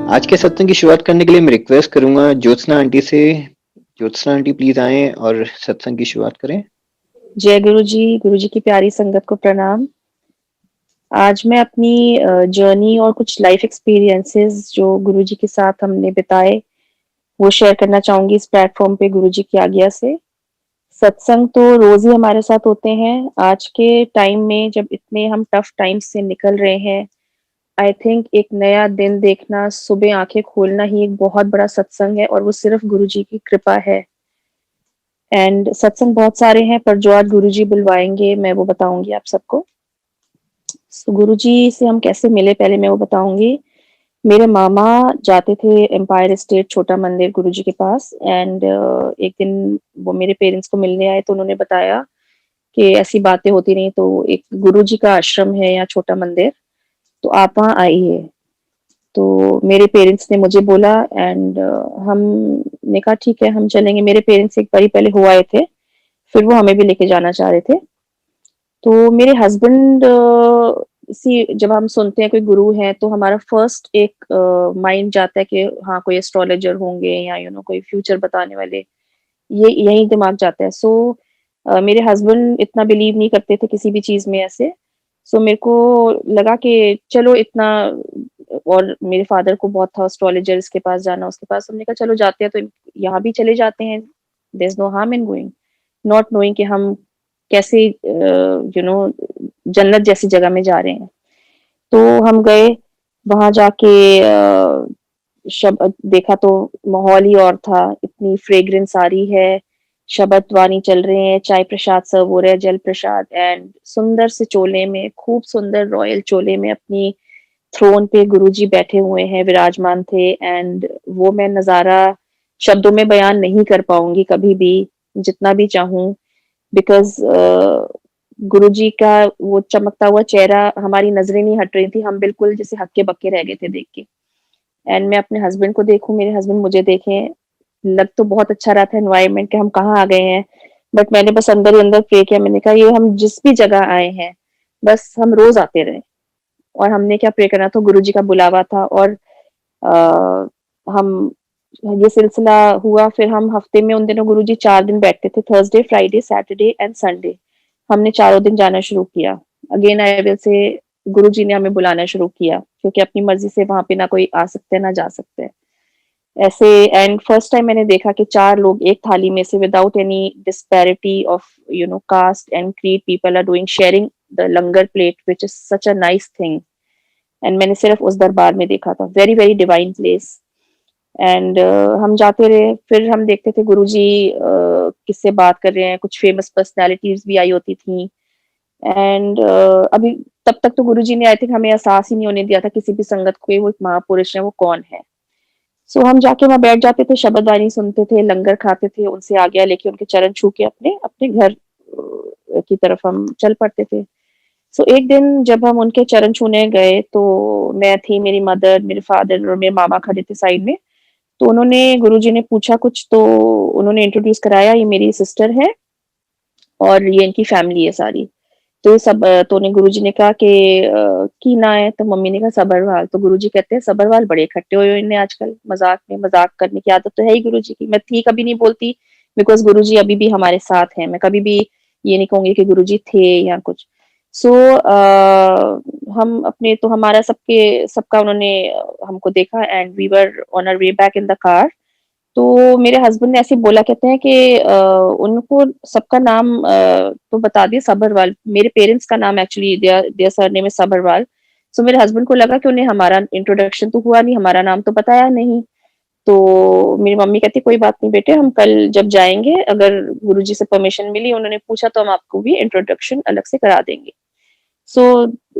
आज के सत्संग की शुरुआत करने के लिए मैं रिक्वेस्ट करूँगा ज्योत्सना आंटी से। ज्योत्सना आंटी प्लीज़ आएँ और सत्संग की शुरुआत करें। जय गुरु जी की प्यारी संगत को प्रणाम। आज मैं अपनी जर्नी और कुछ लाइफ एक्सपीरियंसेस जो गुरु जी के साथ हमने बिताए, वो शेयर करना चाहूँगी इस प्लेटफ़ॉर्म पे गुरु जी की आज्ञा से। सत्संग तो रोज़ ही हमारे साथ होते हैं। आज के टाइम में जब इतने हम टफ टाइम्स से निकल रहे हैं, आई थिंक एक नया दिन देखना, सुबह आँखें खोलना ही एक बहुत बड़ा सत्संग है और वो सिर्फ़ गुरु जी की कृपा है। एंड सत्संग बहुत सारे हैं पर जो आज गुरु जी बुलवाएँगे, मैं वो बताऊँगी आप सबको। सो गुरुजी से हम कैसे मिले पहले मैं वो बताऊँगी। मेरे मामा जाते थे एम्पायर स्टेट छोटा मंदिर गुरुजी के पास एंड एक दिन वो मेरे पेरेंट्स को मिलने आए तो उन्होंने बताया कि ऐसी बातें होती रही तो एक गुरुजी का आश्रम है यहाँ छोटा मंदिर, तो आप वहाँ आइए। तो मेरे पेरेंट्स ने मुझे बोला एंड हमने कहा ठीक है हम चलेंगे। मेरे पेरेंट्स एक बारी पहले हो आए थे, फिर वो हमें भी लेके जाना चाह रहे थे। तो मेरे हस्बैंड सी जब हम सुनते हैं कोई गुरु है तो हमारा फर्स्ट एक माइंड जाता है कि हाँ कोई एस्ट्रोलॉजर होंगे या कोई फ्यूचर बताने वाले, ये यही दिमाग जाता है। सो मेरे हस्बैंड इतना बिलीव नहीं करते थे किसी भी चीज में ऐसे। सो मेरे को लगा कि चलो इतना, और मेरे फादर को बहुत था एस्ट्रोलॉजर्स के पास जाना, उसके पास हमने कहा चलो जाते हैं तो यहाँ भी चले जाते हैं, there is no harm in going, not knowing कि हम कैसे जन्नत जैसी जगह में जा रहे हैं। तो हम गए, वहाँ जाके देखा तो माहौल ही और था, इतनी फ्रेग्रेंस आ रही है, शबद वाणी चल रहे हैं, चाय प्रसाद सर्व हो रहा है, जल प्रसाद एंड सुंदर से चोले में, खूब सुंदर रॉयल चोले में अपनी थ्रोन पे गुरुजी बैठे हुए हैं, विराजमान थे एंड वो मैं नज़ारा शब्दों में बयान नहीं कर पाऊँगी कभी भी, जितना भी चाहूँ। बिकॉज़ गुरुजी का वो चमकता हुआ चेहरा, हमारी नज़रें नहीं हट रही थी, हम बिल्कुल जैसे हक्के-बक्के रह गए थे देख के। एंड मैं अपने हस्बैंड को देखूँ, मेरे हस्बैंड मुझे देखें, लग तो बहुत अच्छा रहा था एनवायरनमेंट कि हम कहाँ आ गए हैं, बट मैंने बस अंदर ही अंदर प्रे किया, मैंने कहा ये हम जिस भी जगह आए हैं, बस हम रोज़ आते रहें। और हमने क्या प्रे करना था, गुरुजी का बुलावा था और अ, हम ये सिलसिला हुआ, फिर हम हफ्ते में उन दिनों गुरुजी 4 दिन बैठते थे, Thursday, Friday, Saturday and Sunday. हमने चारों दिन जाना शुरू किया। अगेन आई विल से गुरुजी ने हमें बुलाना शुरू किया क्योंकि अपनी मर्ज़ी से वहाँ पे ना कोई आ सकता है, ना जा सकता है। ऐसे एंड फर्स्ट टाइम मैंने देखा कि 4 लोग एक थाली में से without any disparity of caste and creed people are doing sharing the langar plate which is such a nice thing. And मैंने सिर्फ उस दरबार में देखा था, very very divine place. And हम जाते रहे, फिर हम देखते थे गुरुजी किससे बात कर रहे हैं, कुछ फेमस पर्सनालिटीज भी आई होती थी एंड अभी तब तक तो गुरुजी ने आई थिंक हमें एहसास ही नहीं होने दिया था किसी भी संगत को कि वो एक महापुरुष है, वो कौन है। सो हम जाके वहाँ बैठ जाते थे, शबद वाणी सुनते थे, लंगर खाते थे, उनसे आज्ञा लेके उनके चरण छू के अपने अपने घर की तरफ हम चल पड़ते थे। सो एक दिन जब हम उनके चरण छूने गए तो मैं थी, मेरी मदर, मेरे फादर और मेरे मामा खड़े थे साइड में। तो उन्होंने, गुरुजी ने पूछा कुछ तो उन्होंने इंट्रोड्यूस कराया, ये मेरी सिस्टर है और ये इनकी फैमिली है सारी। तो ये सब तो उन्हें गुरुजी ने कहा कि की ना है, तो मम्मी ने कहा सबरवाल। तो गुरुजी कहते हैं सबरवाल बड़े इकट्ठे हुए हुए इन्हें आजकल, मजाक में मजाक करने की आदत तो है ही गुरुजी की। मैं थी कभी नहीं बोलती बिकॉज गुरुजी अभी भी हमारे साथ हैं, मैं कभी भी ये नहीं कहूंगी कि गुरुजी थे या कुछ। सो हम अपने तो हमारा सबके सबका उन्होंने हमको देखा and we were on our way back in the car. तो मेरे हस्बैंड ने ऐसे बोला, कहते हैं कि उनको सबका नाम तो बता दिए सभरवाल, मेरे पेरेंट्स का नाम एक्चुअली देयर देयर सरनेम है सभरवाल। सो मेरे हस्बैंड को लगा कि उन्हें हमारा इंट्रोडक्शन तो हुआ नहीं, हमारा नाम तो बताया नहीं। तो मेरी मम्मी कहती कोई बात नहीं बेटे, हम कल जब जाएंगे अगर गुरुजी से परमिशन मिली, उन्होंने पूछा तो हम आपको भी इंट्रोडक्शन अलग से करा देंगे। So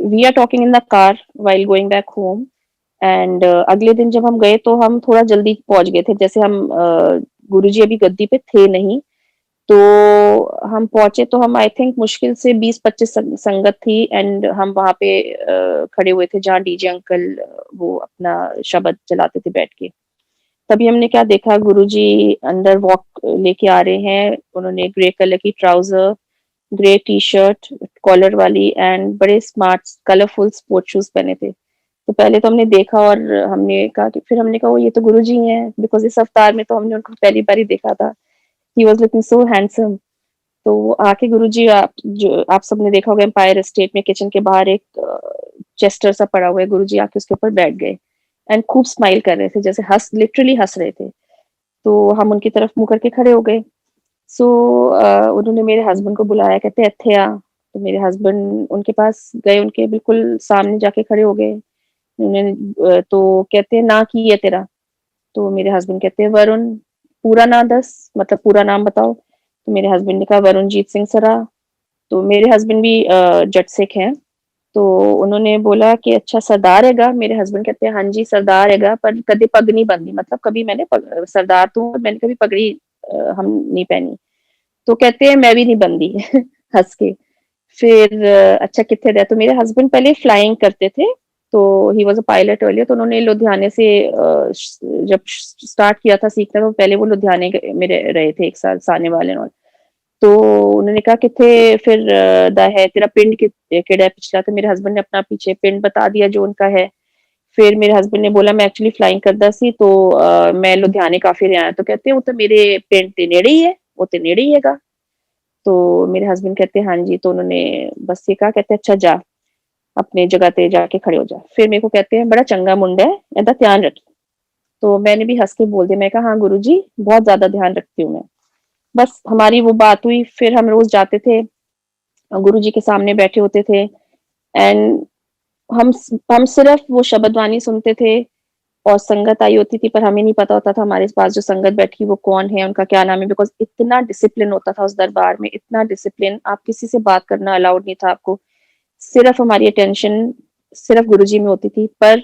we are talking in the car while going back home and अगले दिन जब हम गए तो हम थोड़ा जल्दी पहुंच गए थे, जैसे हम गुरुजी अभी गद्दी पे थे नहीं। तो हम पहुंचे तो हम आई थिंक मुश्किल से 20-25 संगत थी एंड हम वहां पे खड़े हुए थे जहाँ डीजे अंकल वो अपना शब्द चलाते थे बैठ के। तभी हमने क्या देखा, गुरुजी अंदर वॉक लेके आ रहे हैं, उन्होंने ग्रे कलर की trouser, grey T shirt collar वाली एंड बड़े स्मार्ट कलरफुल स्पोर्ट शूज पहने थे। तो पहले तो हमने देखा और हमने कहा कि फिर हमने कहा, "ओह! ये तो गुरुजी हैं।" बिकॉज़ इस अवतार में तो हमने उनको पहली बार ही देखा था। He was looking so handsome. तो वो आके गुरुजी आप सबने देखा होगा एम्पायर स्टेट में किचन के बाहर एक चेस्टर सा पड़ा हुआ है, गुरुजी आके उसके ऊपर बैठ गए एंड खूब स्माइल कर रहे थे, जैसे लिटरली हँस रहे थे। तो हम उनकी तरफ मुँह करके खड़े हो गए। सो उन्होंने मेरे हस्बैंड को बुलाया, कहते इत्थे आ। तो मेरे हस्बैंड उनके पास गए, उनके बिल्कुल सामने जाके खड़े हो गए। उन्होंने तो कहते हैं ना की है तेरा? तो मेरे हस्बैंड कहते हैं वरुण। पूरा ना दस, मतलब पूरा नाम बताओ। तो मेरे हस्बैंड ने कहा वरुणजीत सिंह सरा। तो मेरे हस्बैंड भी जट सिख हैं। तो उन्होंने बोला कि अच्छा सरदार हैगा? मेरे हस्बैंड कहते हैं हाँ जी सरदार हैगा, पर कभी पग नहीं बंधी, मतलब कभी मैंने सरदार तो हूँ, मैंने कभी पगड़ी हम नहीं पहनी। तो कहते हैं मैं भी नहीं बंदी हंस के। फिर अच्छा कितने रहे? तो मेरे हस्बैंड पहले फ्लाइंग करते थे, तो ही वाज़ अ पायलट अर्लियर। तो उन्होंने लुधियाने से जब स्टार्ट किया था सीखना, तो पहले वो लुधियाने में रहे थे 1 साल सानेवाल एंड ऑल। तो उन्होंने कहा कित्थे फिर दा है तेरा पिंड केड़ा है पिछला? तो मेरे हस्बैंड ने अपना पीछे पिंड बता दिया जो उनका है। फिर मेरे हस्बैंड ने बोला मैं एक्चुअली फ्लाइंग करदा सी, तो मैं लुधियाने काफ़ी रहा हैं। तो कहते हैं वो तो मेरे पिंड दे नेड़े ही है, वो तो नेड़े ही हैगा। तो मेरे हस्बैंड कहते हैं हाँ जी। तो उन्होंने बस ये कहा, कहते अच्छा जा, अपनी जगह ते जाके खड़े हो जा। फिर मेरे को कहते हैं बड़ा चंगा मुंडा है, एदा ध्यान रखी। तो मैंने भी हँस के बोल दिया, मैं कहा हाँ गुरुजी, बहुत ज़्यादा ध्यान रखती हूँ मैं। बस हमारी वो बात हुई, फिर हम रोज़ जाते थे, गुरुजी के सामने बैठे होते थे एंड हम सिर्फ़ वो शब्द वाणी सुनते थे और संगत आई होती थी, पर हमें नहीं पता होता था हमारे पास जो संगत बैठी वो कौन है, उनका क्या नाम है, बिकॉज़ इतना डिसिप्लिन होता था उस दरबार में, इतना डिसिप्लिन, आप किसी से बात करना अलाउड नहीं था आपको। सिर्फ़ हमारी अटेंशन सिर्फ़ गुरुजी में होती थी, पर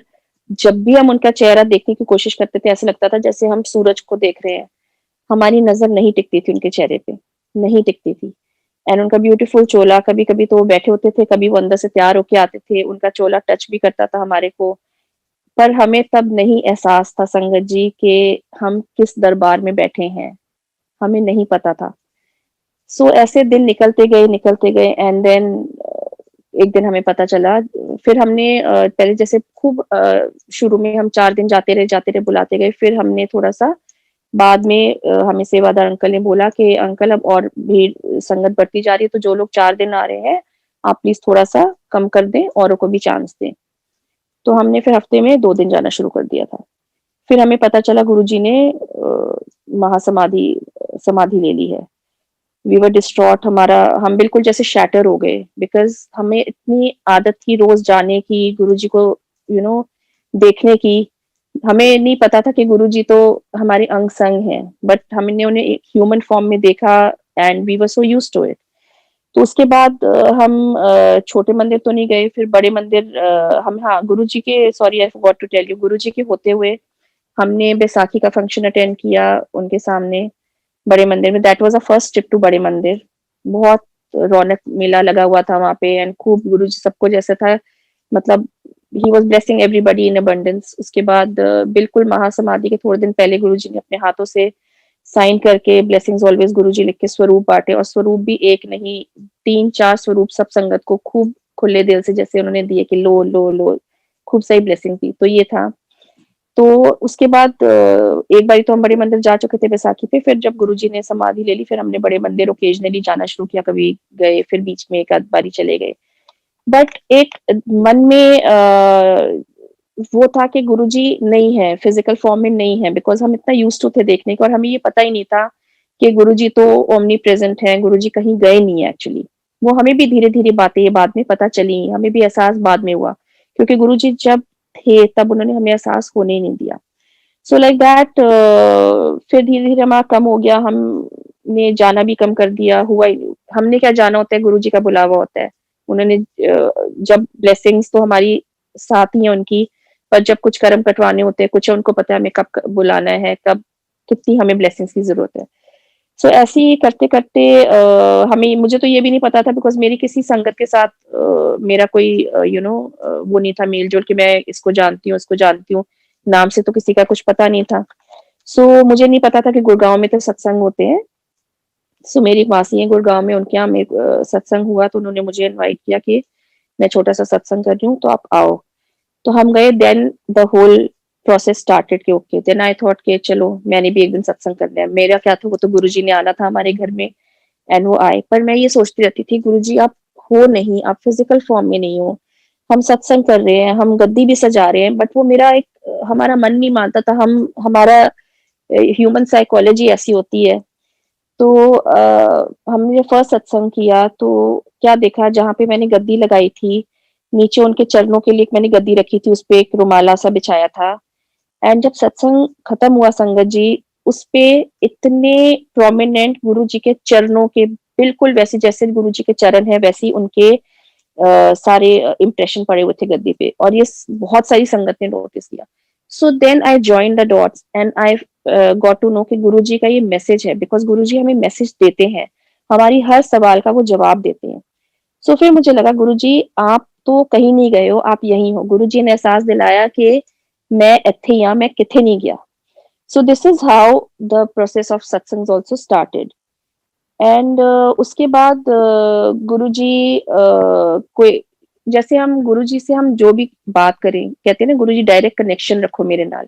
जब भी हम उनका चेहरा देखने की कोशिश करते थे, ऐसा लगता था जैसे हम सूरज को देख रहे हैं। हमारी नज़र नहीं टिकती थी उनके चेहरे पे, नहीं टिकती थी। एंड उनका ब्यूटीफुल चोला, कभी-कभी तो वो बैठे होते थे, कभी वो अंदर से तैयार होके आते थे, उनका चोला टच भी करता था हमारे को। पर हमें तब नहीं एहसास था संगत जी कि हम किस दरबार में बैठे हैं, हमें नहीं पता था। सो ऐसे दिन निकलते गए एंड देन एक दिन हमें पता चला। फिर हमने पहले जैसे खूब शुरू में हम 4 दिन जाते रहे, बुलाते गए। फिर हमने थोड़ा-सा बाद में हमें सेवादार अंकल ने बोला कि अंकल अब और भीड़ संगत बढ़ती जा रही है, तो जो लोग 4 दिन आ रहे हैं, आप प्लीज़ थोड़ा-सा कम कर दें, औरों को भी चांस दें। तो हमने फिर हफ्ते में 2 दिन जाना शुरू कर दिया था। फिर हमें पता चला गुरुजी ने समाधि ले ली है। वी वर डिस्ट्रॉट, हम बिल्कुल जैसे शैटर हो गए, बिकॉज़ हमें इतनी आदत थी रोज़ जाने की, गुरुजी को यू you नो know, देखने की। हमें नहीं पता था कि गुरुजी तो हमारे अंग-संग हैं, बट हमने उन्हें एक ह्यूमन फॉर्म में देखा and we were so used to it. तो उसके बाद हम छोटे मंदिर तो नहीं गए, फिर बड़े मंदिर हम हाँ, गुरुजी के sorry I forgot to tell you, Guruji के होते हुए हमने बैसाखी का फंक्शन अटेंड किया उनके सामने, बड़े मंदिर में। That was a first trip to बड़े मंदिर। बहुत रौनक मेला लगा हुआ था वहाँ पे एंड खूब गुरुजी सबको जैसा था, मतलब he was blessing everybody in abundance. उसके बाद बिल्कुल महासमाधि के थोड़े दिन पहले गुरुजी ने अपने हाथों से साइन करके ब्लेसिंग्स ऑलवेज़ गुरुजी लिख के स्वरूप बाँटे, और स्वरूप भी एक नहीं, 3-4 स्वरूप सब संगत को खूब खुले दिल से जैसे उन्होंने दिए कि लो, लो, लो, खूब सारी ब्लेसिंग दी। तो ये था। तो उसके बाद एक बारी तो हम बड़े मंदिर जा चुके थे बैसाखी पे, फिर जब गुरुजी ने समाधि ले ली, फिर हमने बड़े मंदिर ओकेजनली जाना शुरू किया, कभी गए, फिर बीच में एक आध बारी चले गए। बट एक मन में वो था कि गुरुजी नहीं है, फिज़िकल फॉर्म में नहीं है, बिकॉज़ हम इतना यूज़्ड टू थे देखने को, और हमें ये पता ही नहीं था कि गुरुजी तो ओमनी प्रेज़ेंट हैं, गुरुजी कहीं गए नहीं है एक्चुअली। वो हमें भी धीरे-धीरे बातें ये बाद में पता चली, हमें भी एहसास बाद में हुआ, क्योंकि गुरुजी जब थे, तब उन्होंने हमें एहसास होने ही नहीं दिया। सो लाइक दैट फिर धीरे-धीरे हमारा कम हो गया, हमने जाना भी कम कर दिया, हुआ ही हमने क्या जाना होता है, गुरुजी का बुलावा होता है। उन्होंने जब ब्लेसिंग्स तो हमारी साथ ही हैं उनकी, पर जब कुछ कर्म कटवाने होते हैं, कुछ उनको पता है हमें कब क बुलाना है, कब कितनी हमें ब्लेसिंग्स की ज़रूरत है। सो ऐसे ही करते-करते हमें मुझे तो ये भी नहीं पता था, बिकॉज़ मेरी किसी संगत के साथ मेरा कोई वो नहीं था मेल-जोल कि मैं इसको जानती हूँ, उसको जानती हूँ। नाम से तो किसी का कुछ पता नहीं था। सो मुझे नहीं पता था कि गुड़गाँव में तो सत्संग होते हैं। सो मेरी एक मासी हैं गुड़गाँव में, उनके यहाँ सत्संग हुआ, तो उन्होंने मुझे इनवाइट किया कि मैं छोटा-सा सत्संग कर रही हूँ, तो आप आओ। तो हम गए, then the whole process started कि ओके, देन आई थॉट कि चलो मैंने भी एक दिन सत्संग करना है। मेरा क्या था, वो तो गुरुजी ने आना था हमारे घर में एंड वो आए। पर मैं ये सोचती रहती थी गुरुजी आप हो नहीं, आप फिजिकल फॉर्म में नहीं हो, हम सत्संग कर रहे हैं, हम गद्दी भी सजा रहे हैं, बट वो मेरा एक हमारा मन नहीं मानता था। हम हमारा ह्यूमन साइकोलॉजी ऐसी होती है। तो हमने फर्स्ट सत्संग किया तो क्या देखा, जहाँ पे मैंने गद्दी लगाई थी, नीचे उनके चरणों के लिए एक मैंने गद्दी रखी थी, उसपे एक रुमाला सा बिछाया था। एंड जब सत्संग खत्म हुआ संगत जी, उसपे इतने प्रोमिनेंट गुरु जी के चरणों के, बिल्कुल वैसे जैसे गुरु जी के चरण है वैसे ही उनके सारे इम्प्रेशन पड़े हुए थे गद्दी पे, और ये बहुत सारी संगत ने नोटिस किया। So then I join the dots and I got to know कि गुरु जी का ये मैसेज है, बिकॉज गुरु जी हमें मैसेज देते हैं, हमारी हर सवाल का वो जवाब देते हैं। सो फिर मुझे लगा गुरु जी आप तो कहीं नहीं गए हो, आप यहीं हो। गुरु जी ने एहसास दिलाया कि मैं इत्थे ही हाँ, मैं किथे नहीं गया। So this is how the process of सत्संग ऑल्सो स्टार्टेड। एंड उसके बाद गुरुजी कोई, जैसे हम गुरुजी से हम जो भी बात करें, कहते हैं ना गुरुजी डायरेक्ट कनेक्शन रखो मेरे नाल।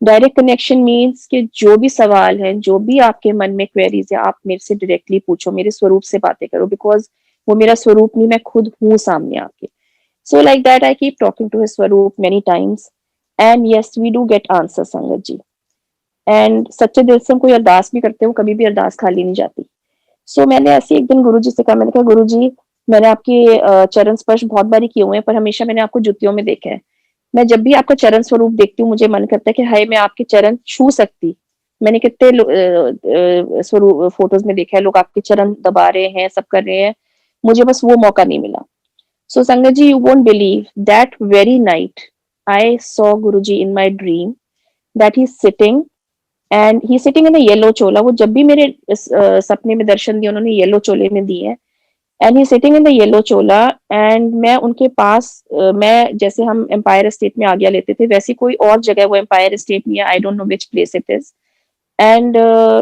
डायरेक्ट कनेक्शन मीन्स कि जो भी सवाल है, जो भी आपके मन में क्वेरीज है, आप मेरे से डायरेक्टली पूछो, मेरे स्वरूप से बातें करो, बिकॉज वो मेरा स्वरूप नहीं, मैं खुद हूँ सामने आपके। So like that I keep talking to his स्वरूप many times and yes we do get answer sangat ji. And सच्चे दिल से हम कोई अरदास भी करते हो, कभी भी अरदास खाली नहीं जाती। सो मैंने ऐसे एक दिन गुरुजी से कहा, मैंने कहा गुरुजी मैंने आपके चरण स्पर्श बहुत बारी किए हुए हैं, पर हमेशा मैंने आपको जुतियों में देखा है। मैं जब भी आपका चरण स्वरूप देखती हूँ मुझे मन करता है कि हाय मैं आपके चरण छू सकती। मैंने कितने स्वरूप फोटोज में देखा है, लोग आपके चरण दबा रहे हैं, सब कर रहे हैं, मुझे बस वो मौका नहीं मिला। So sangat ji, you won't believe that very night I saw Guruji in my dream that he sitting and he sitting in a yellow chola. वो जब भी मेरे सपने में दर्शन दिए उन्होंने येलो चोले में दिए हैं। And he sitting in the yellow Chola and मैं उनके पास मैं जैसे हम एम्पायर स्टेट में आज्ञा लेते थे वैसी कोई और जगह, वो एम्पायर स्टेट में, I don't know which place it is. And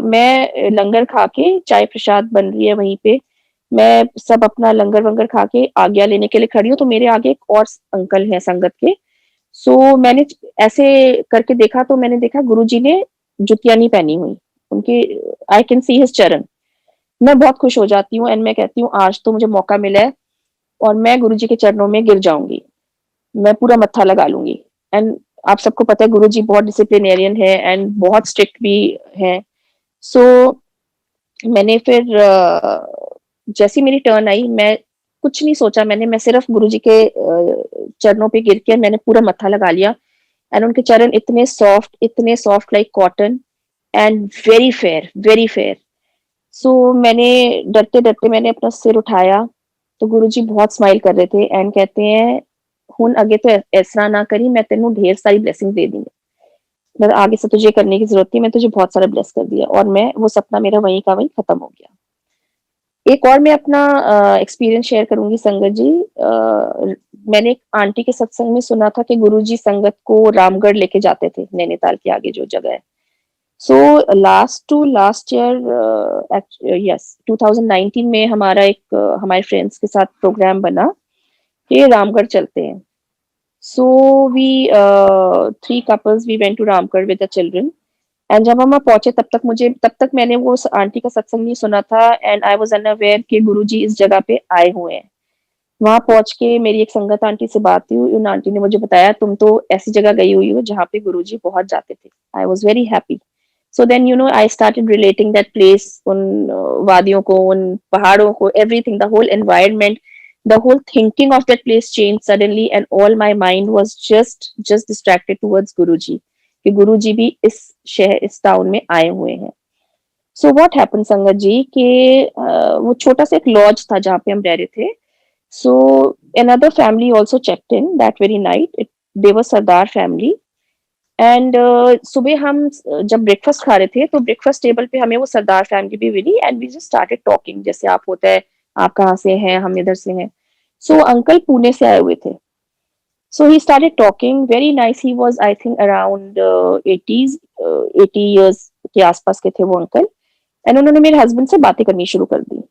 मैं लंगर खा के, चाय प्रसाद बन रही है वहीं पे, मैं सब अपना लंगर वंगर खा के आज्ञा लेने के लिए खड़ी हूँ, तो मेरे आगे एक और अंकल है संगत के। सो मैंने ऐसे करके देखा तो मैंने देखा गुरुजी ने जुतियां नहीं पहनी हुई उनके, आई कैन सी हिज चरण। मैं बहुत खुश हो जाती हूँ एंड मैं कहती हूँ आज तो मुझे मौका मिला है और मैं गुरुजी के चरणों में गिर जाऊंगी, मैं पूरा मत्था लगा लूंगी। एंड आप सबको पता है गुरुजी बहुत डिसिप्लिनेरियन है एंड बहुत स्ट्रिक्ट भी है। सो मैंने फिर जैसी मेरी टर्न आई, मैं कुछ नहीं सोचा, मैं सिर्फ गुरुजी के चरणों पे गिर के मैंने पूरा मत्था लगा लिया। एंड उनके चरण इतने soft like cotton and very fair, very fair. So मैंने डरते डरते मैंने अपना सिर उठाया, तो गुरुजी बहुत स्माइल कर रहे थे एंड कहते हैं हुन अगे तो ऐसा ना करी, मैं तेनू ढेर सारी ब्लेसिंग दे दी, मतलब आगे से तुझे करने की जरूरत नहीं, मैं तुझे बहुत सारा ब्लेस कर दिया। और मैं वो सपना मेरा वहीं का वहीं खत्म हो गया। एक और मैं अपना एक्सपीरियंस शेयर करूंगी संगत जी। मैंने एक आंटी के सत्संग में सुना था कि गुरुजी संगत को रामगढ़ लेके जाते थे, नैनीताल के आगे जो जगह है। So last to last year, yes 2019 में हमारा एक हमारे फ्रेंड्स के साथ प्रोग्राम बना कि रामगढ़ चलते हैं। So we three couples we went to Ramgarh with the children. And जब हम वहाँ पहुंचे तब तक मैंने वो आंटी का सत्संग नहीं सुना था एंड आई वाज अनअवेयर कि गुरुजी इस जगह पे आए हुए हैं। वहां पहुंच के मेरी एक संगत आंटी से बात हुई, उन आंटी ने मुझे बताया तुम तो ऐसी जगह गई हुई हो जहाँ पे गुरुजी बहुत जाते थे। I was very happy. So then I started relating that place, उन वादियों को, उन पहाड़ों को, everything, the whole environment, the whole thinking of that place changed suddenly and all my mind was just distracted towards Guruji कि गुरुजी भी इस शहर, इस टाउन में आए हुए हैं। सो व्हाट हैपेंड संगत जी कि वो छोटा सा एक लॉज था जहाँ पे हम रह रहे थे। सो another family also checked in that very night. They were Sardar family. And सुबह हम जब ब्रेकफास्ट खा रहे थे तो ब्रेकफास्ट टेबल पे हमें वो सरदार फैमिली भी मिली and we just started talking, जैसे आप होता है आप कहाँ से हैं, हम इधर से हैं। सो अंकल पुणे से आए हुए थे। So he started talking very nice, he was I think around 80s, 80 years के आसपास के थे वो अंकल। एंड उन्होंने मेरे हस्बैंड से बातें करनी शुरू कर दी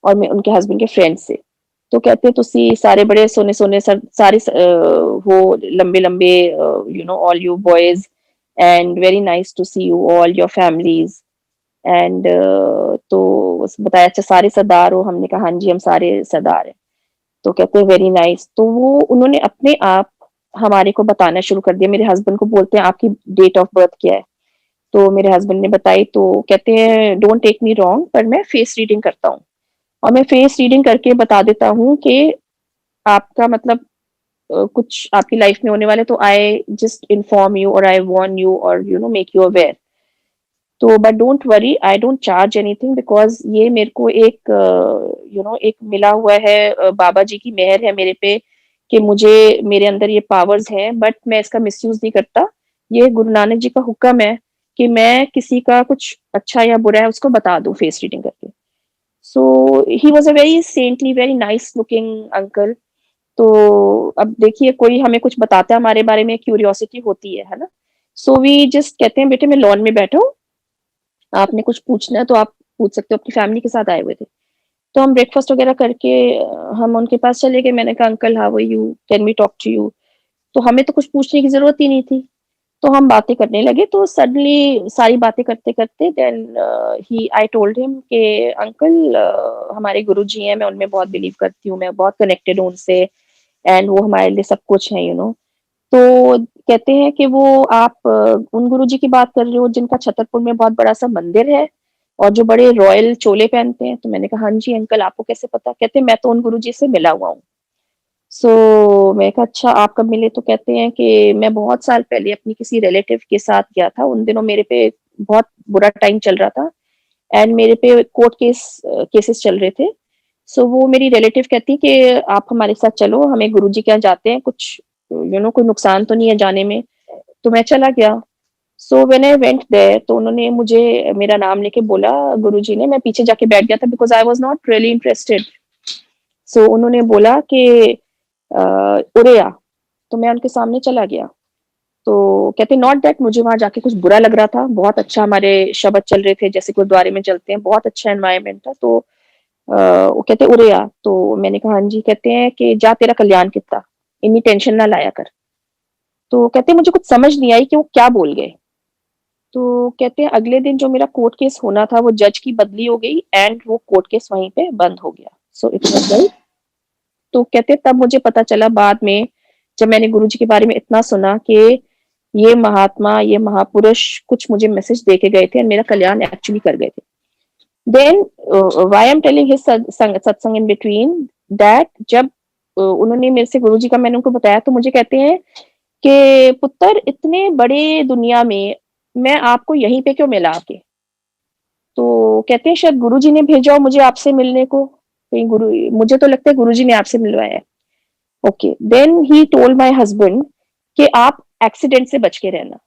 और मैं उनके हस्बैंड के फ्रेंड से। तो कहते तुसी सारे बड़े सोने-सोने सारे हो लंबे-लंबे you know all you boys and very nice to see you all your families and तो उसने बताया अच्छा सारे सरदार हो? हमने कहा हाँ जी, हम सारे सरदार हैं। तो कहते हैं वेरी नाइस। तो वो उन्होंने अपने आप हमारे को बताना शुरू कर दिया। मेरे हस्बैंड को बोलते हैं आपकी डेट ऑफ बर्थ क्या है? तो मेरे हस्बैंड ने बताई तो कहते हैं डोंट टेक मी रॉन्ग पर मैं फेस रीडिंग करता हूँ। और मैं फेस रीडिंग करके बता देता हूँ कि आपका मतलब कुछ आपकी लाइफ में होने वाला है तो आई जस्ट इन्फॉर्म यू और आई वार्न यू और you know make you aware. तो but don't worry I don't charge anything because ये मेरे को एक यू नो एक मिला हुआ है बाबा जी की मेहर है मेरे पे कि मुझे मेरे अंदर ये पावर्स हैं बट मैं इसका मिसयूज़ नहीं करता। ये गुरु नानक जी का हुक्म है कि मैं किसी का कुछ अच्छा या बुरा है उसको बता दूँ फेस रीडिंग करके। So he was a very saintly, very nice looking uncle. तो अब देखिए कोई हमें कुछ बताता है हमारे बारे में क्यूरियोसिटी होती है ना? सो वी जस्ट कहते हैं बेटे मैं लॉन में बैठा हूँ, आपने कुछ पूछना है तो आप पूछ सकते हो, अपनी फैमिली के साथ आए हुए थे। तो हम ब्रेकफ़ास्ट वगैरह करके हम उनके पास चले गए, मैंने कहा uncle how are you? Can we talk to you? तो हमें तो कुछ पूछने की ज़रूरत ही नहीं थी। तो हम बातें करने लगे तो सडनली सारी बातें करते-करते then he I told him कि अंकल हमारे गुरुजी हैं, मैं उनमें बहुत बिलीव करती हूँ, मैं बहुत कनेक्टेड हूँ उनसे एंड वो हमारे लिए सब कुछ हैं, यू नो। तो कहते हैं कि वो आप उन गुरुजी की बात कर रहे हो जिनका छतरपुर में बहुत बड़ा-सा मंदिर है और जो बड़े रॉयल चोले पहनते हैं? तो मैंने कहा, "हाँ जी अंकल, आपको कैसे पता?" कहते हैं, "मैं तो उन गुरुजी से मिला हुआ हूँ।" सो मैंने कहा, "अच्छा, आप कब मिले?" तो कहते हैं कि मैं बहुत साल पहले अपनी किसी रिलेटिव के साथ गया था। उन दिनों मेरे पे बहुत बुरा टाइम चल रहा था एंड मेरे पे कोर्ट केसेस चल रहे थे। सो वो मेरी रिलेटिव कहती कि आप हमारे साथ चलो, हमें गुरुजी के यहाँ जाते हैं, कुछ यू नो कोई नुकसान तो नहीं है जाने में। तो मैं चला गया। So when I went there तो उन्होंने मुझे मेरा नाम लेके बोला गुरुजी ने, मैं पीछे जाके बैठ गया था because I was not really interested. So उन्होंने बोला कि अ, उरे आ, तो मैं उनके सामने चला गया। तो कहते नॉट दैट मुझे वहाँ जाके कुछ बुरा लग रहा था, बहुत अच्छा हमारे शब्द चल रहे थे जैसे गुरुद्वारे में चलते हैं, बहुत अच्छा एनवायरनमेंट था। तो वो कहते उरे आ, तो मैंने कहा हाँ जी, कहते हैं कि जा तेरा कल्याण कित्ता, इतनी टेंशन ना लाया कर। तो कहते हैं मुझे कुछ समझ नहीं आई कि वो क्या बोल गए। तो कहते हैं अगले दिन जो मेरा कोर्ट केस होना था वो जज की बदली हो गई एंड वो कोर्ट केस वहीं पे बंद हो गया। सो इट वाज़ लाइक तो कहते तब मुझे पता चला बाद में जब मैंने गुरुजी के बारे में इतना सुना कि ये महात्मा, ये महापुरुष कुछ मुझे मैसेज दे के गए थे और मेरा कल्याण एक्चुअली कर गए थे। Then why I am telling his satsang in between that जब उन्होंने मेरे से गुरुजी का मैंने उनको बताया तो मुझे कहते हैं कि पुत्र इतने बड़े दुनिया में मैं आपको यहीं पे क्यों मिला आके? तो कहते हैं शायद गुरुजी ने भेजा हो मुझे आपसे मिलने को। कहीं गुरु मुझे तो लगता है गुरुजी ने आपसे मिलवाया है। Okay, then he told my husband कि आप एक्सीडेंट से बच के रहना।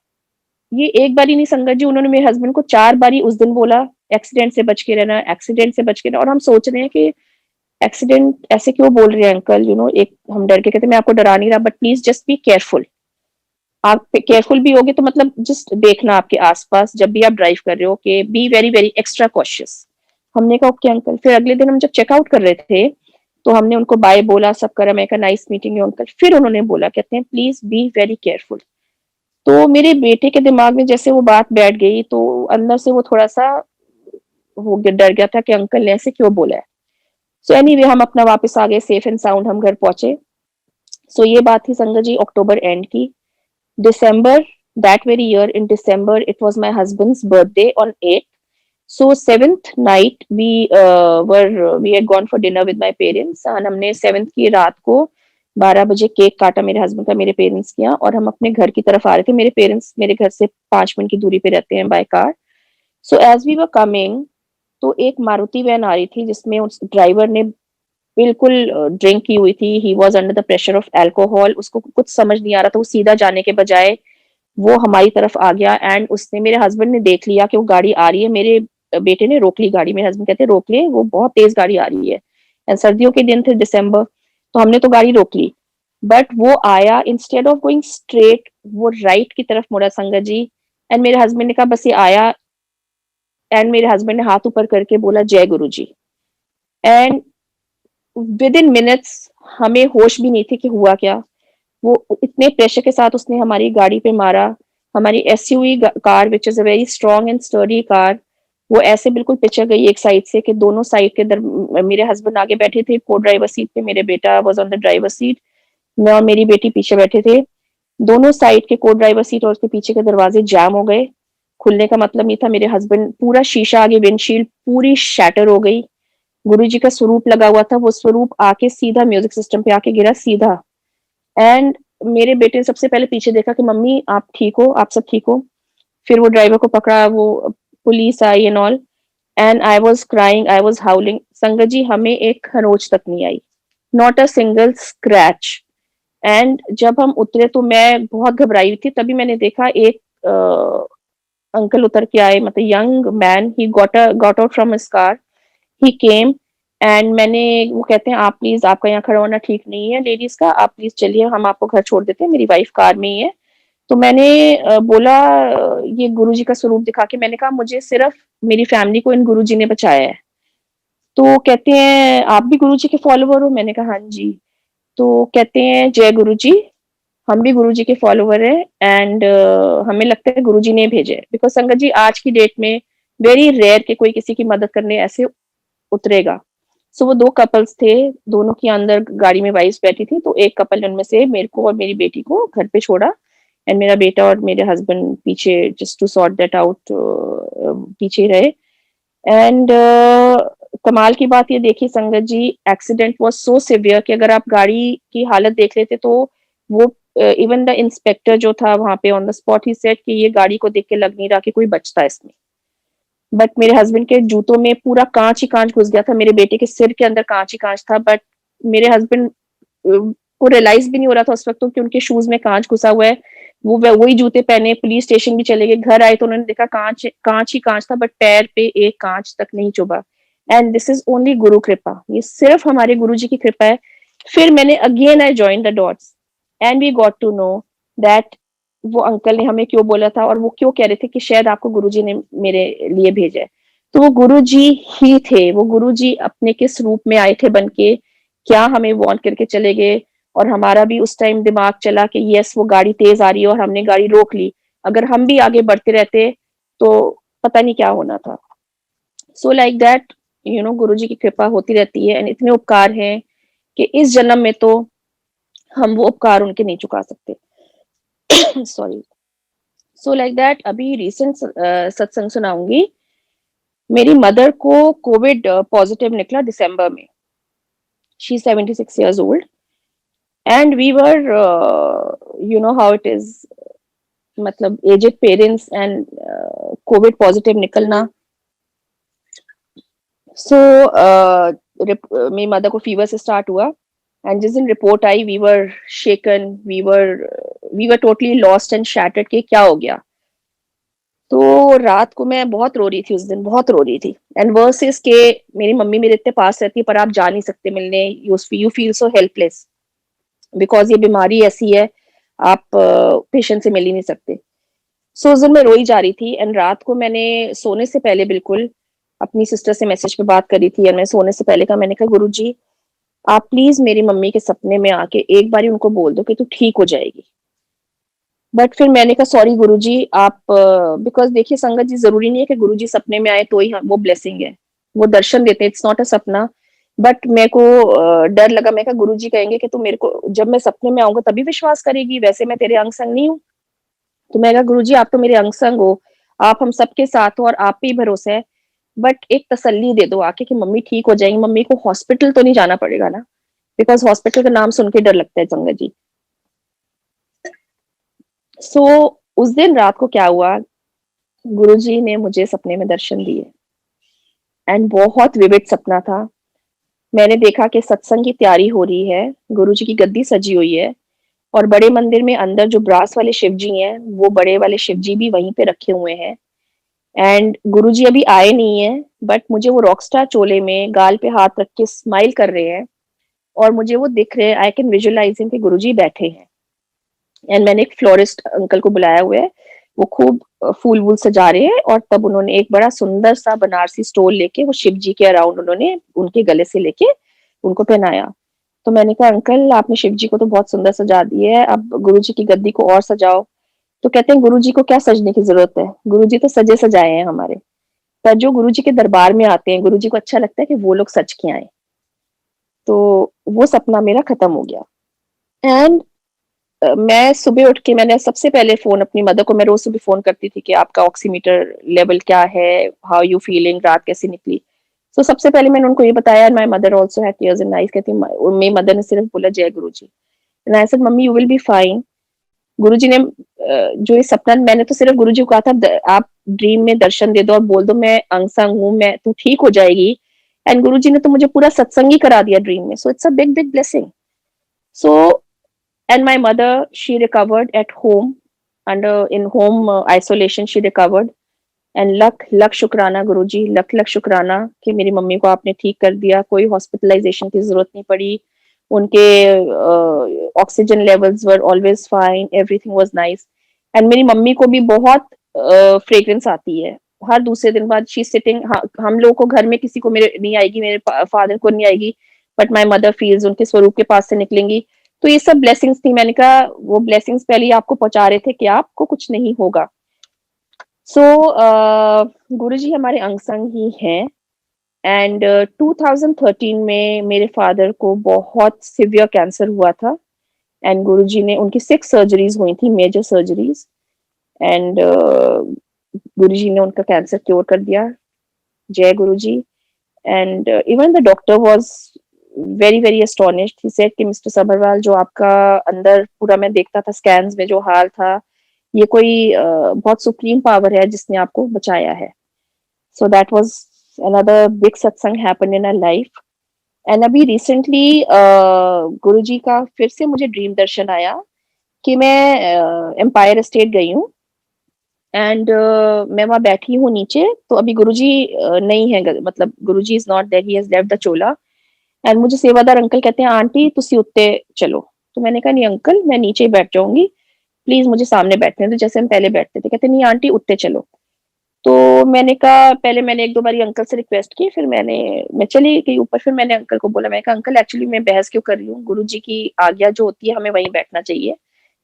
ये एक बार ही नहीं संगत जी उन्होंने मेरे हस्बैंड को 4 बारी उस दिन बोला, एक्सीडेंट से बच के रहना, एक्सीडेंट से बच के रहना और हम सोच रहे हैं कि एक्सीडेंट ऐसे क्यों बोल रहे हैं अंकल यू नो एक हम डर के कहते मैं आपको डरा नहीं रहा but please just be careful. आप केयरफुल भी होगे तो मतलब जस्ट देखना आपके आस-पास जब भी आप ड्राइव कर रहे हो कि be very, very extra cautious. हमने कहा ओके अंकल। फिर अगले दिन हम जब चेकआउट कर रहे थे, तो हमने उनको बाय बोला, सब करा। मैं कहा नाइस मीटिंग यू अंकल। फिर उन्होंने बोला कहते हैं प्लीज़ बी वेरी केयरफुल। तो मेरे बेटे के दिमाग में जैसे वो बात बैठ गई तो अंदर से वो थोड़ा-सा हो गया डर गया था कि अंकल ने ऐसे क्यों बोला है। सो एनीवे हम अपना वापस आ गए सेफ एंड साउंड हम घर पहुँचे। सो ये बात थी संगत जी अक्टूबर एंड की। December, that very year in December, it was my husband's birthday on 8th. So 7th night we had gone for dinner with my parents and हमने 7th की रात को 12 बजे केक काटा मेरे हस्बैंड का मेरे पेरेंट्स के यहाँ और हम अपने घर की तरफ आ रहे थे। मेरे पेरेंट्स मेरे घर से 5 मिनट की दूरी पे रहते हैं by car. So as we were coming तो एक मारुति वैन आ रही थी जिसमें उस ड्राइवर ने बिल्कुल ड्रिंक की हुई थी। He was under the pressure of alcohol. उसको कुछ समझ नहीं आ रहा था। वो सीधा जाने के बजाय वो हमारी तरफ आ गया एंड उसने मेरे हस्बैंड ने देख लिया कि वो गाड़ी आ रही है। मेरे बेटे ने रोक ली गाड़ी। मेरे हस्बैंड कहते हैं रोक ले, वो बहुत तेज़ गाड़ी आ रही है। एंड सर्दियों के दिन थे दिसंबर, तो हमने तो गाड़ी रोक ली। बट वो आया इंस्टेड ऑफ गोइंग स्ट्रेट वो राइट की तरफ मुड़ा संगत जी एंड मेरे हस्बैंड ने कहा बस ये आया एंड मेरे हस्बैंड ने हाथ ऊपर करके बोला जय Guru ji. And within minutes हमें होश भी नहीं थी कि हुआ क्या। वो इतने प्रेशर के साथ उसने हमारी गाड़ी पे मारा। हमारी SUV car which is a very strong and sturdy car, वो ऐसे बिल्कुल पिचक गई एक साइड से कि दोनों साइड के मेरे हस्बैंड आगे बैठे थे को ड्राइवर सीट पे, मेरे बेटा was on the driver seat, मैं और मेरी बेटी पीछे बैठे थे। दोनों साइड के को ड्राइवर सीट और उसके पीछे के दरवाजे जैम हो गए। खुलने का मतलब नहीं था। मेरे हस्बैंड, पूरा शीशा आगे विंडशील्ड पूरी शैटर हो गई। गुरुजी का स्वरूप लगा हुआ था, वो स्वरूप आके सीधा म्यूजिक सिस्टम पे आके गिरा सीधा। एंड मेरे बेटे ने सबसे पहले पीछे देखा कि मम्मी आप ठीक हो, आप सब ठीक हो? फिर वो ड्राइवर को पकड़ा, वो पुलिस आई and all, and I was crying, I was howling. Sangat ji, हमें एक खरोंच तक नहीं आई, not a single scratch. And जब हम उतरे तो मैं बहुत घबराई हुई थी। तभी मैंने देखा एक अंकल उतर के आए, मतलब young man, he got out from his car, he came, and मैंने, वो कहते हैं आप प्लीज, आपका यहाँ खड़ा होना ठीक नहीं है लेडीज का, आप प्लीज चलिए, हम आपको घर छोड़ देते हैं, मेरी वाइफ कार में ही है। तो मैंने बोला, ये गुरुजी का स्वरूप दिखा के मैंने कहा मुझे सिर्फ मेरी फैमिली को इन गुरुजी ने बचाया है। तो कहते हैं आप भी गुरुजी के फॉलोवर हो? मैंने कहा हाँ जी। तो कहते हैं जय गुरुजी, हम भी गुरुजी के फॉलोवर हैं, एंड हमें लगता है गुरुजी ने भेजे, बिकॉज संगत जी आज की डेट में वेरी रेयर कि कोई किसी की मदद करने ऐसे उतरेगा। सो वो 2 कपल्स थे, दोनों की अंदर गाड़ी में वाइफ्स बैठी थी, तो एक कपल ने उनमें से मेरे को और मेरी बेटी को घर पे छोड़ा, एंड मेरा बेटा और मेरे हस्बैंड पीछे just to sort that out पीछे ही रहे। एंड कमाल की बात ये देखिए संगत जी, एक्सीडेंट वाज़ सो सिवियर कि अगर आप गाड़ी की हालत देख लेते तो वो इवन द इंस्पेक्टर जो था वहाँ पे on the spot, he said कि ये गाड़ी को देख के लग नहीं रहा कि कोई बचता है इसमें। बट मेरे हस्बैंड के जूतों में पूरा काँच ही काँच घुस गया था, मेरे बेटे के सिर के अंदर काँच ही काँच था, बट मेरे हस्बैंड को रियलाइज़ भी नहीं हो रहा था उस वक़्त तो कि उनके शूज़ में काँच घुसा हुआ है। वो वही जूते पहने पुलिस स्टेशन भी चले गए, घर आए तो उन्होंने देखा काँच काँच ही काँच था, बट पैर पे एक काँच तक नहीं चुभा। एंड दिस इज़ ओनली गुरु कृपा, ये सिर्फ़ हमारे गुरुजी की कृपा है। फिर मैंने again I joined the dots and we got to know that वो अंकल ने हमें क्यों बोला था और वो क्यों कह रहे थे कि शायद आपको गुरुजी ने मेरे लिए भेजा है। तो वो गुरुजी ही थे, वो गुरुजी अपने किस रूप में आए थे बन के, क्या हमें वार्न करके चले गए। और हमारा भी उस टाइम दिमाग चला कि यस वो गाड़ी तेज आ रही है और हमने गाड़ी रोक ली, अगर हम भी आगे बढ़ते रहते तो पता नहीं क्या होना था। So like that, you know, Guruji की कृपा होती रहती है, एंड इतने उपकार हैं कि इस जन्म में तो हम वो उपकार उनके नहीं चुका सकते। सॉरी। सो लाइक दैट, अभी रिसेंट सत्संग सुनाऊंगी। मेरी मदर को कोविड पॉजिटिव निकला दिसंबर में। She 76 years old and we were, you know how it is, मतलब aged parents and covid positive निकलना। सो मेरी मदर को फीवर से स्टार्ट हुआ, एंड जिस दिन रिपोर्ट आई we were shaken, we were totally lost and shattered कि क्या हो गया। तो रात को मैं बहुत रो रही थी, उस दिन बहुत रो रही थी, एंड वर्स इज के मेरी मम्मी मेरे इतने पास रहती है पर आप जा नहीं सकते मिलने, you feel so helpless because ये बीमारी ऐसी है, आप पेशेंट से मिल ही नहीं सकते। सो उस दिन मैं रोई जा रही थी, एंड रात को मैंने सोने से पहले बिल्कुल अपनी सिस्टर से मैसेज पे बात करी थी, और मैं सोने से पहले का मैंने कहा गुरुजी आप प्लीज मेरी मम्मी के सपने में आके एक बारी उनको बोल दो कि तू ठीक हो जाएगी। बट फिर मैंने कहा सॉरी गुरुजी आप, बिकॉज देखिए संगत जी, जरूरी नहीं है कि गुरुजी सपने में आए तो ही वो ब्लेसिंग है, वो दर्शन देते हैं, इट्स नॉट अ सपना। बट मेरे को डर लगा, मैं कहा गुरुजी कहेंगे कि तू मेरे को जब मैं सपने में आऊंगा तभी विश्वास करेगी, वैसे मैं तेरे अंग संग नहीं हूँ। तो मैं कहा गुरुजी आप तो मेरे अंग संग हो, आप हम सबके साथ हो और आप पे ही भरोसा है, बट एक तसल्ली दे दो आके कि मम्मी ठीक हो जाएंगी, मम्मी को हॉस्पिटल तो नहीं जाना पड़ेगा ना, बिकॉज हॉस्पिटल का नाम सुन के डर लगता है संगत जी। सो उस दिन रात को क्या हुआ, गुरुजी ने मुझे सपने में दर्शन दिए, एंड बहुत विविड सपना था। मैंने देखा कि सत्संग की तैयारी हो रही है, गुरुजी की गद्दी सजी हुई है, और बड़े मंदिर में अंदर जो ब्रास वाले शिव जी हैं, वो बड़े वाले शिव जी भी वहीं पे रखे हुए हैं। एंड गुरुजी अभी आए नहीं है, बट मुझे वो रॉकस्टार चोले में गाल पे हाथ रख के स्माइल कर रहे हैं, और मुझे वो दिख रहे हैं, आई कैन विजुअलाइजिंग कि गुरुजी बैठे हैं। एंड मैंने एक फ्लोरिस्ट अंकल को बुलाया हुआ है, वो खूब फूल वूल सजा रहे हैं, और तब उन्होंने एक बड़ा सुंदर सा बनारसी स्टोल लेके वो शिव जी के अराउंड उन्होंने उनके गले से लेके उनको पहनाया। तो मैंने कहा अंकल आपने शिव जी को तो बहुत सुंदर सजा दिए है, अब गुरु जी की गद्दी को और सजाओ। तो कहते हैं गुरु जी को क्या सजने की जरूरत है, गुरु जी तो सजे सजाए हैं हमारे। पर जो गुरु जी के दरबार में आते हैं, गुरु जी को अच्छा लगता है कि वो लोग सज के आए। तो वो सपना मेरा खत्म हो गया। एंड मैं सुबह उठ के मैंने सबसे पहले फ़ोन अपनी मदर को, मैं रोज़ सुबह फ़ोन करती थी कि आपका ऑक्सीमीटर लेवल क्या है? How you feeling? रात कैसी निकली? तो सबसे पहले मैंने उनको ये बताया, my mother also had tears in eyes, कहती मेरी मदर ने सिर्फ बोला जय Guru ji. And I said mummy you will be fine. Guruji ने जो ये सपना, मैंने तो सिर्फ गुरुजी को कहा था आप ड्रीम में दर्शन दे दो और बोल दो मैं अंग-संग हूँ, मैं तू ठीक हो जाएगी। एंड गुरुजी ने तो मुझे पूरा सत्संग ही करा दिया ड्रीम में। So it's a big big blessing. So and my mother, she recovered at home, under in home isolation she recovered. And लख लख शुक्राना गुरुजी, लख लख शुक्राना कि मेरी मम्मी को आपने ठीक कर दिया, कोई हॉस्पिटलाइजेशन की जरूरत नहीं पड़ी। उनके oxygen levels were always fine, everything was nice. And मेरी मम्मी को भी बहुत फ्रेग्रेंस आती है, हर दूसरे दिन बाद शी सिटिंग, हम लोगों को घर में किसी को मेरे नहीं आएगी, मेरे फादर को नहीं आएगी, बट माई मदर फील्स उनके स्वरूप के पास से निकलेंगी। तो ये सब ब्लेसिंग्स थी। मैंने कहा वो ब्लेसिंग्स पहले ही आपको पहुंचा रहे थे कि आपको कुछ नहीं होगा। सो गुरुजी हमारे अंग संग ही हैं। एंड 2013 में मेरे फादर को बहुत सिवियर कैंसर हुआ था। एंड गुरुजी ने, उनकी 6 सर्जरीज हुई थी, मेजर सर्जरीज। एंड गुरुजी ने उनका कैंसर क्योर कर दिया। जय Guruji. And even the doctor was very very astonished. He said कि मिस्टर सबरवाल, जो आपका अंदर पूरा मैं देखता था स्कैन्स में जो हाल था, ये कोई बहुत सुप्रीम पावर है जिसने आपको बचाया है। So that was another big satsang happened in our life. And अभी रिसेंटली गुरुजी का फिर से मुझे ड्रीम दर्शन आया कि मैं एम्पायर स्टेट गई हूँ। एंड मैं वहाँ बैठी हूँ नीचे, तो अभी गुरुजी नहीं है, मतलब Guruji is not there, he has left the chola. And मुझे सेवादार अंकल कहते हैं आंटी तुसी उत्ते चलो। तो मैंने कहा नहीं अंकल, मैं नीचे ही बैठ जाऊंगी, प्लीज मुझे सामने बैठने दो जैसे हम पहले बैठते थे। कहते नहीं आंटी उत्ते चलो। तो मैंने कहा, पहले मैंने 1-2 बारी अंकल से रिक्वेस्ट की, फिर मैं चली गई ऊपर। फिर मैंने अंकल को बोला, मैंने कहा अंकल एक्चुअली मैं बहस क्यों कर रही हूँ, गुरुजी की आज्ञा जो होती है हमें वहीं बैठना चाहिए।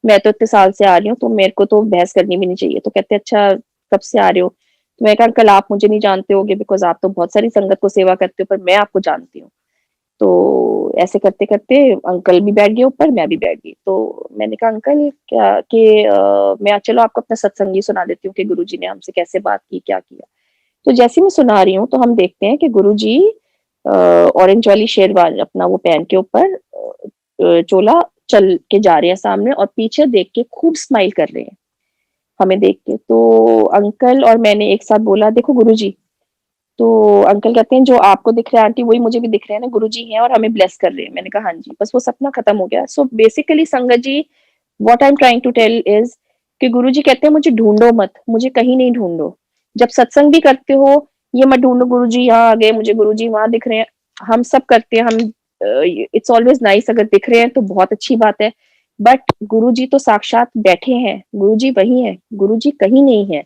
मैं तो इतने साल से आ रही हूँ, तो मेरे को तो बहस करनी भी नहीं चाहिए। तो कहते अच्छा कब से आ रहे हो? तो मैंने कहा अंकल आप मुझे नहीं जानते होगे, बिकॉज आप तो बहुत सारी संगत को सेवा करते हो, पर मैं आपको जानती हूँ। तो ऐसे करते-करते अंकल भी बैठ गए ऊपर, मैं भी बैठ गई। तो मैंने कहा अंकल क्या कि मैं चलो आपको अपना सत्संग ही सुना देती हूँ कि गुरुजी ने हमसे कैसे बात की, क्या किया। तो जैसे ही मैं सुना रही हूँ, तो हम देखते हैं कि गुरुजी ऑरेंज वाली शेरवानी अपना वो पहन के ऊपर चोला चल के जा रहे हैं सामने, और पीछे देख के खूब स्माइल कर रहे हैं हमें देख के। तो अंकल और मैंने एक साथ बोला देखो गुरुजी। तो अंकल कहते हैं जो आपको दिख रहा है आंटी वही मुझे भी दिख रहे हैं ना, गुरुजी हैं और हमें ब्लेस कर रहे हैं। मैंने कहा हाँ जी। बस वो सपना खत्म हो गया। So basically sangat ji, what I am trying to tell is कि गुरुजी कहते हैं मुझे ढूंढो मत, मुझे कहीं नहीं ढूंढो। जब सत्संग भी करते हो, ये मत ढूंढो गुरुजी यहाँ आ गए, मुझे गुरुजी वहां दिख रहे हैं। हम सब करते हैं, हम इट्स ऑलवेज नाइस, अगर दिख रहे हैं तो बहुत अच्छी बात है। बट गुरुजी तो साक्षात बैठे हैं, गुरुजी वही है, गुरुजी कहीं नहीं है।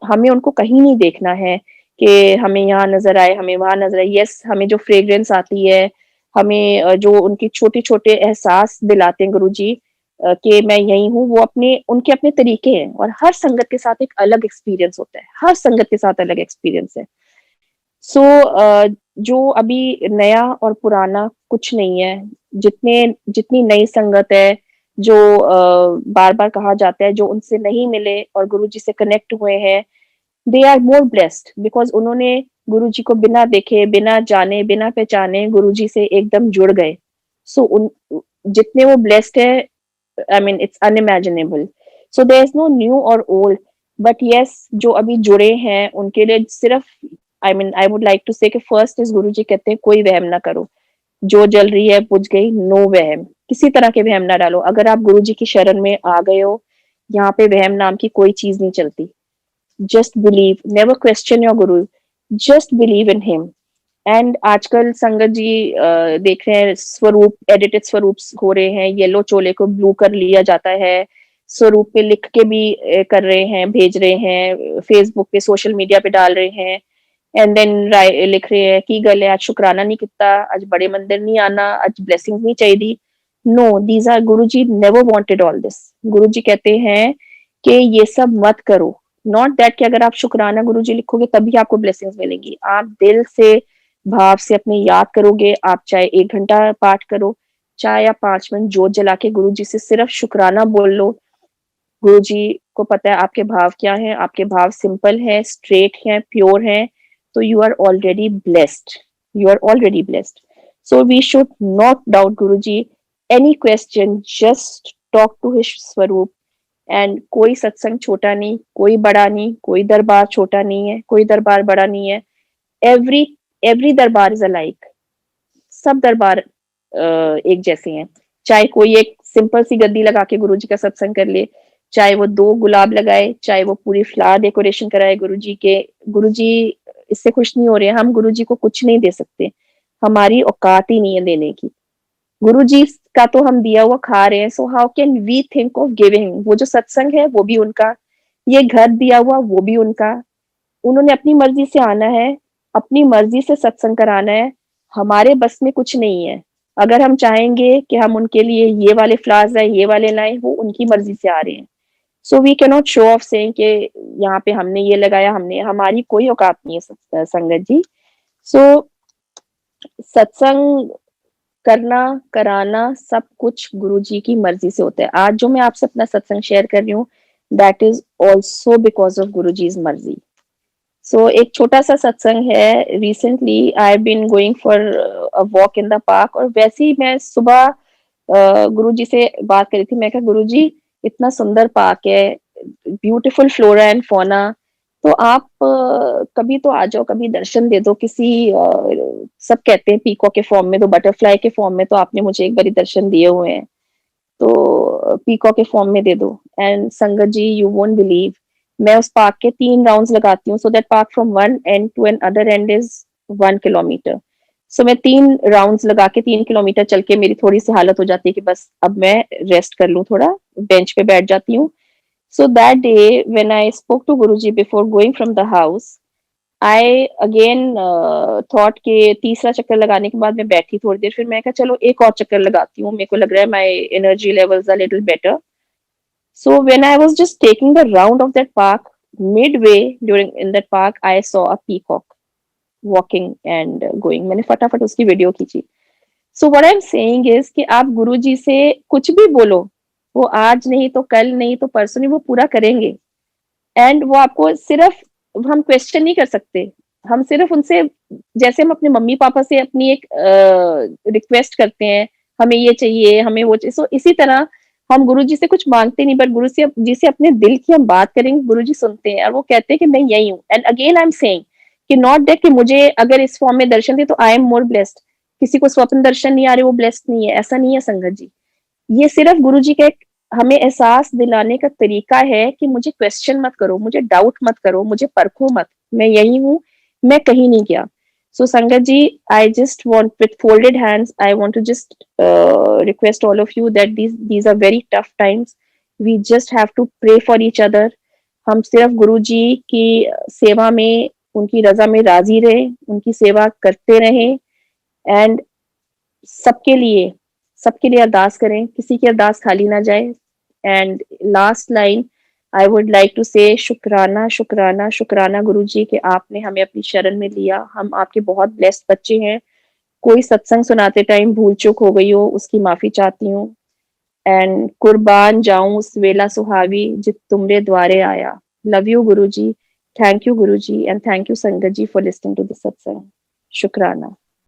हमें उनको कहीं नहीं देखना है कि हमें यहाँ नज़र आए, हमें वहाँ नज़र आए। यस, हमें जो फ्रेग्रेंस आती है, हमें जो उनके छोटे-छोटे एहसास दिलाते हैं गुरुजी कि मैं यहीं हूँ, वो उनके अपने तरीके हैं, और हर संगत के साथ एक अलग एक्सपीरियंस होता है। हर संगत के साथ अलग एक्सपीरियंस है। सो जो अभी नया और पुराना कुछ नहीं है। जितनी नई संगत है, जो बार-बार कहा जाता है, जो उनसे नहीं मिले और गुरुजी से कनेक्ट हुए हैं, they are more blessed because उन्होंने गुरुजी को बिना देखे, बिना जाने, बिना पहचाने गुरुजी से एकदम जुड़ गए। सो उन जितने वो ब्लेस्ड है, I mean it's unimaginable. So there is no new और ओल्ड, बट येस जो अभी जुड़े हैं उनके लिए सिर्फ, I mean I would like to say कि फर्स्ट इज़ गुरुजी कहते हैं कोई वहम ना करो। जो जल रही है बुझ गई, नो वहम। किसी तरह के वहम ना डालो। अगर आप गुरुजी की शरण में आ गए हो, यहाँ पे वहम नाम की कोई चीज़ नहीं चलती। Just believe, never question your guru, just believe in him. And आजकल संगत जी देख रहे हैं स्वरूप, एडिटेड स्वरूप हो रहे हैं, येलो चोले को ब्लू कर लिया जाता है, स्वरूप पे लिख के भी कर रहे हैं, भेज रहे हैं, फेसबुक पे सोशल मीडिया पे डाल रहे हैं। एंड देन लिख रहे हैं की गल है, आज शुकराना नहीं किता, आज बड़े मंदिर नहीं आना, आज ब्लेसिंग्स नहीं चाहिए। No, these are, Guruji never wanted all this. Guruji कहते हैं कि ये सब मत करो। नॉट दैट कि अगर आप शुकराना गुरुजी लिखोगे तभी आपको ब्लेसिंग्स मिलेंगी। आप दिल से, भाव से अपने याद करोगे, आप चाहे 1 घंटा पाठ करो, चाहे आप 5 मिनट जोत जला के गुरुजी से सिर्फ शुकराना बोल लो। गुरुजी को पता है आपके भाव क्या हैं, आपके भाव सिंपल हैं, स्ट्रेट हैं, प्योर हैं, तो you are already blessed, you are already blessed. So we should not doubt Guruji. Any question, just talk to his स्वरूप। एंड कोई सत्संग छोटा नहीं, कोई बड़ा नहीं, कोई दरबार छोटा नहीं है, कोई दरबार बड़ा नहीं है। एवरी एवरी दरबार इज अलाइक। सब दरबार एक जैसे हैं। चाहे कोई एक सिंपल सी गद्दी लगा के गुरुजी का सत्संग कर ले, चाहे वो 2 गुलाब लगाए, चाहे वो पूरी फ्लावर डेकोरेशन कराए गुरुजी के, गुरुजी इससे खुश नहीं हो रहे हैं, हम गुरुजी को कुछ नहीं दे सकते, हमारी औकात ही नहीं है देने की। गुरुजी का तो हम दिया हुआ खा रहे हैं, so how can we think of giving. वो जो सत्संग है वो भी उनका, ये घर दिया हुआ वो भी उनका। उन्होंने अपनी मर्जी से आना है, अपनी मर्जी से सत्संग कराना है, हमारे बस में कुछ नहीं है। अगर हम चाहेंगे कि हम उनके लिए ये वाले फ्लावर्स लाए, ये वाले लाएं, वो उनकी मर्जी से आ रहे हैं। So we can not show off saying कि यहाँ पे हमने ये लगाया, हमने, हमारी कोई औकात नहीं है संगत जी। सो सत्संग करना, कराना सब कुछ गुरुजी की मर्जी से होता है। आज जो मैं आपसे अपना सत्संग शेयर कर रही हूँ, that is also because of Guruji's मर्जी। सो एक छोटा सा सत्संग है। Recently I been going for a walk in the park, और वैसे ही मैं सुबह गुरुजी से बात करी थी। मैं कहा गुरुजी, इतना सुंदर पार्क है, ब्यूटीफुल फ्लोरा एंड फौना, तो आप कभी तो आ जाओ, कभी दर्शन दे दो किसी, सब कहते हैं पीकॉक के फॉर्म में, तो बटरफ्लाई के फॉर्म में तो आपने मुझे एक बारी दर्शन दिए हुए हैं, तो पीकॉक के फॉर्म में दे दो। एंड संगत जी, यू वोंट बिलीव, मैं उस पार्क के 3 राउंड्स लगाती हूँ। So that park from one and to an other end is 1 kilometre. So मैं 3 राउंड्स लगा के 3 किलोमीटर चल के मेरी थोड़ी सी हालत हो जाती है कि बस अब मैं रेस्ट कर लूँ, थोड़ा बेंच पे बैठ जाती हूँ। So that day, when I spoke to Guruji before going from the house, I again thought कि तीसरा चक्कर लगाने के बाद मैं बैठी थोड़ी देर, फिर मैं कहा चलो एक और चक्कर लगाती हूँ, मेरे को लग रहा है my energy levels are little better. So when I was just taking the round of that park, midway during in that park, I saw a peacock walking and going. मैंने फटाफट उसकी वीडियो खींची। So what I am saying is कि आप गुरुजी से कुछ भी बोलो, वो आज नहीं तो कल, नहीं तो परसों नहीं, वो पूरा करेंगे। एंड वो आपको सिर्फ, हम क्वेश्चन नहीं कर सकते, हम सिर्फ उनसे, जैसे हम अपने मम्मी पापा से अपनी एक रिक्वेस्ट करते हैं, हमें ये चाहिए, हमें वो चाहिए, सो इसी तरह हम गुरुजी से कुछ मांगते नहीं, पर गुरु से जी से अपने दिल की हम बात करेंगे, गुरुजी सुनते हैं और वो कहते हैं कि मैं यही हूँ। And again I am saying कि नॉट दैट कि मुझे अगर इस फॉर्म में दर्शन दे तो आई एम मोर ब्लेस्ड, किसी को स्वप्न दर्शन नहीं आ रहे वो ब्लेस्ड नहीं है, ऐसा नहीं है संगत जी। ये सिर्फ गुरुजी का एक हमें एहसास दिलाने का तरीका है कि मुझे क्वेश्चन मत करो, मुझे डाउट मत करो, मुझे परखो मत, मैं यही हूँ, मैं कहीं नहीं गया। So sangat ji, I just want with folded hands, I want to just request all of you that these are very tough times, we just have to pray for each other. हम सिर्फ गुरुजी की सेवा में, उनकी रजा में राजी रहे, उनकी सेवा करते रहें, एंड सबके लिए अरदास करें, किसी की अरदास खाली ना जाए। And last line I would like to say, शुक्राना शुक्राना शुक्राना गुरुजी कि आपने हमें अपनी शरण में लिया, हम आपके बहुत ब्लेस्ड बच्चे हैं। कोई सत्संग सुनाते टाइम भूल चूक हो गई हो, उसकी माफी चाहती हूँ। एंड कुर्बान जाऊं उस वेला सुहावी जित तुमरे द्वारे आया। Love you Guruji, thank you Guruji, and thank you संगत जी फॉर लिसनिंग टू द सत्संग। शुक्राना।